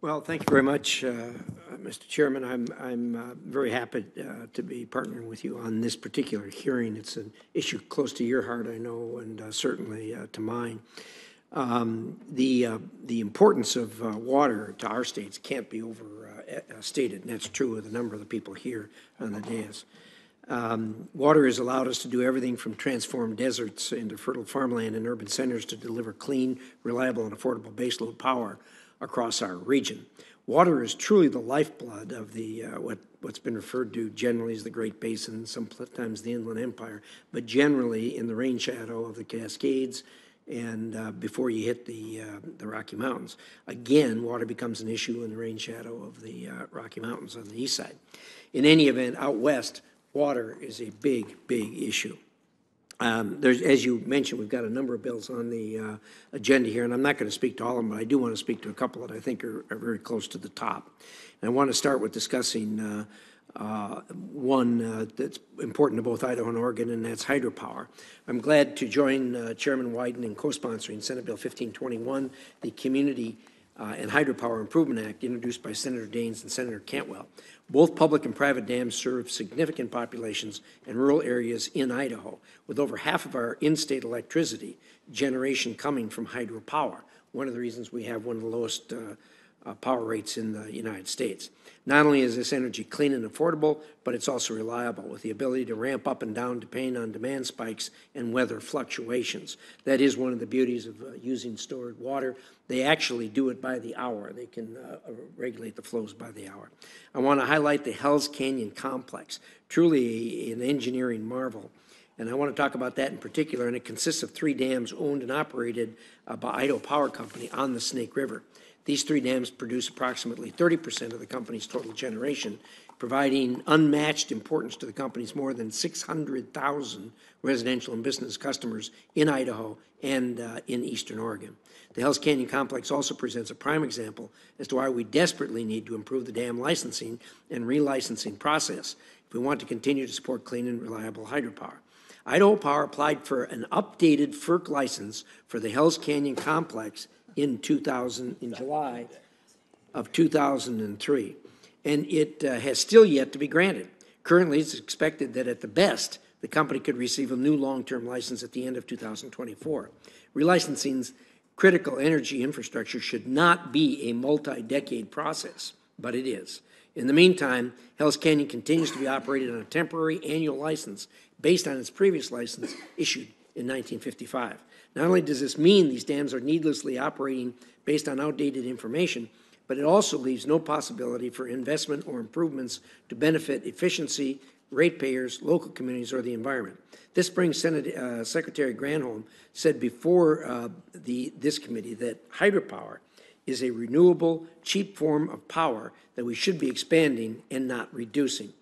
Well, thank you very much, Mr. Chairman. I'm very happy to be partnering with you on this particular hearing. It's an issue close to your heart, I know, and certainly to mine. The importance of water to our states can't be overstated, and that's true of a number of the people here on the dais. Water has allowed us to do everything from transform deserts into fertile farmland in urban centers to deliver clean, reliable, and affordable baseload power across our region. Water is truly the lifeblood of the what's been referred to generally as the Great Basin, sometimes the Inland Empire, but generally in the rain shadow of the Cascades and before you hit the Rocky Mountains. Again, water becomes an issue in the rain shadow of the Rocky Mountains on the east side. In any event, out west, water is a big, big issue. As you mentioned, we've got a number of bills on the agenda here, and I'm not going to speak to all of them, but I do want to speak to a couple that I think are very close to the top. And I want to start with discussing one that's important to both Idaho and Oregon, and that's hydropower. I'm glad to join Chairman Wyden in co-sponsoring Senate Bill 1521, the Community and Hydropower Improvement Act, introduced by Senator Daines and Senator Cantwell. Both public and private dams serve significant populations in rural areas in Idaho, with over half of our in-state electricity generation coming from hydropower, one of the reasons we have one of the lowest power rates in the United States. Not only is this energy clean and affordable, but it's also reliable, with the ability to ramp up and down depending on demand spikes and weather fluctuations. That is one of the beauties of using stored water. They actually do it by the hour. They can regulate the flows by the hour. I want to highlight the Hells Canyon Complex, truly an engineering marvel. And I want to talk about that in particular, and it consists of 3 dams owned and operated by Idaho Power Company on the Snake River. These 3 dams produce approximately 30% of the company's total generation, providing unmatched importance to the company's more than 600,000 residential and business customers in Idaho and in eastern Oregon. The Hells Canyon Complex also presents a prime example as to why we desperately need to improve the dam licensing and relicensing process if we want to continue to support clean and reliable hydropower. Idaho Power applied for an updated FERC license for the Hells Canyon Complex in July of 2003, and it has still yet to be granted. Currently, it's expected that at the best, the company could receive a new long-term license at the end of 2024. Relicensing's critical energy infrastructure should not be a multi-decade process, but it is. In the meantime, Hells Canyon continues to be operated on a temporary annual license based on its previous license issued in 1955. Not only does this mean these dams are needlessly operating based on outdated information, but it also leaves no possibility for investment or improvements to benefit efficiency, ratepayers, local communities, or the environment. This spring, Secretary Granholm said before this committee that hydropower is a renewable, cheap form of power that we should be expanding and not reducing.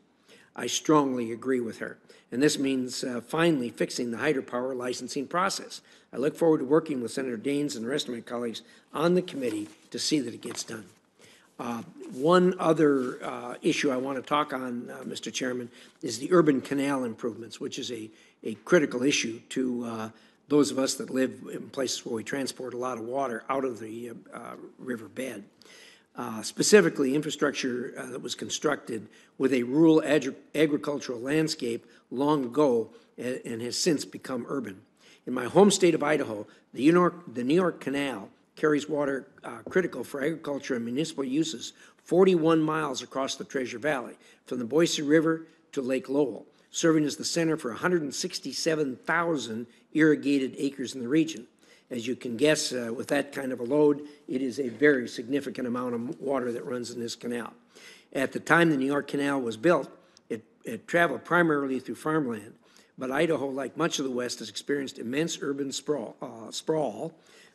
I strongly agree with her, and this means finally fixing the hydropower licensing process. I look forward to working with Senator Daines and the rest of my colleagues on the committee to see that it gets done. One other issue I want to talk on, Mr. Chairman, is the urban canal improvements, which is a critical issue to those of us that live in places where we transport a lot of water out of the river bed. Specifically, infrastructure that was constructed with a rural agricultural landscape long ago and has since become urban. In my home state of Idaho, the New York Canal carries water critical for agriculture and municipal uses 41 miles across the Treasure Valley, from the Boise River to Lake Lowell, serving as the center for 167,000 irrigated acres in the region. As you can guess, with that kind of a load, it is a very significant amount of water that runs in this canal. At the time the New York Canal was built, it traveled primarily through farmland, but Idaho, like much of the West, has experienced immense urban sprawl.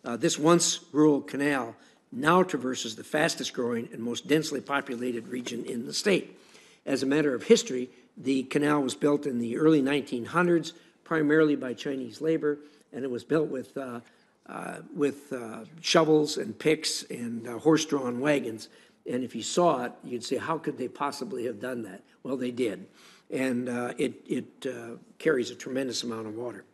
This once rural canal now traverses the fastest growing and most densely populated region in the state. As a matter of history, the canal was built in the early 1900s, primarily by Chinese labor, and it was built with shovels and picks and horse-drawn wagons. And if you saw it, you'd say, how could they possibly have done that? Well, they did. And it carries a tremendous amount of water.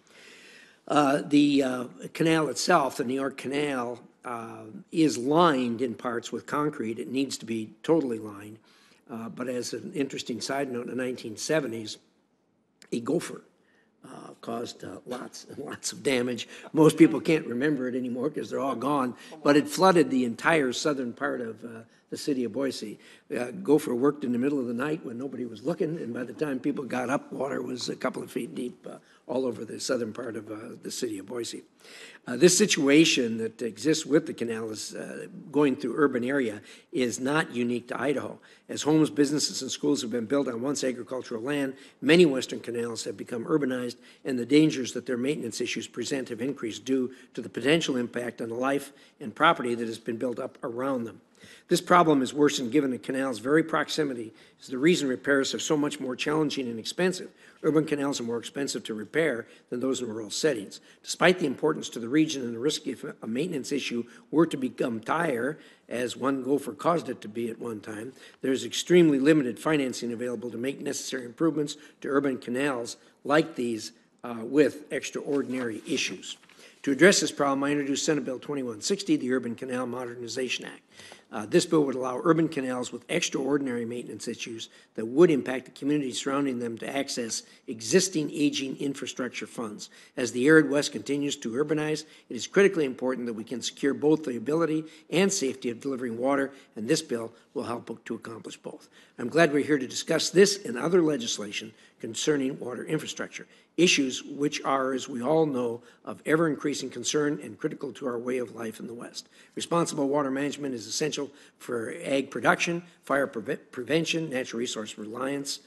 The canal itself, the New York Canal, is lined in parts with concrete. It needs to be totally lined. But as an interesting side note, in the 1970s, a gopher caused lots and lots of damage. Most people can't remember it anymore because they're all gone, but it flooded the entire southern part of the city of Boise. Gopher worked in the middle of the night when nobody was looking, and by the time people got up, water was a couple of feet deep all over the southern part of the city of Boise. This situation that exists with the canal is going through urban area is not unique to Idaho. As homes, businesses, and schools have been built on once agricultural land, many western canals have become urbanized, and the dangers that their maintenance issues present have increased due to the potential impact on the life and property that has been built up around them. This problem is worsened given the canal's very proximity is the reason repairs are so much more challenging and expensive. Urban canals are more expensive to repair than those in rural settings. Despite the importance to the region and the risk if a maintenance issue were to become dire, as one gopher caused it to be at one time, there's extremely limited financing available to make necessary improvements to urban canals like these with extraordinary issues. To address this problem, I introduced Senate Bill 2160, the Urban Canal Modernization Act. This bill would allow urban canals with extraordinary maintenance issues that would impact the community surrounding them to access existing aging infrastructure funds. As the arid West continues to urbanize, it is critically important that we can secure both the ability and safety of delivering water, and this bill will help to accomplish both. I'm glad we're here to discuss this and other legislation concerning water infrastructure, issues which are, as we all know, of ever-increasing concern and critical to our way of life in the West. Responsible water management is essential for ag production, fire prevention, natural resource reliance,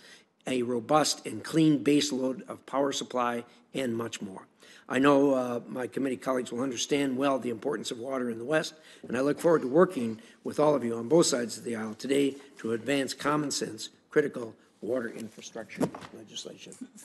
a robust and clean base load of power supply, and much more. I know my committee colleagues will understand well the importance of water in the West, and I look forward to working with all of you on both sides of the aisle today to advance common sense, critical water infrastructure legislation.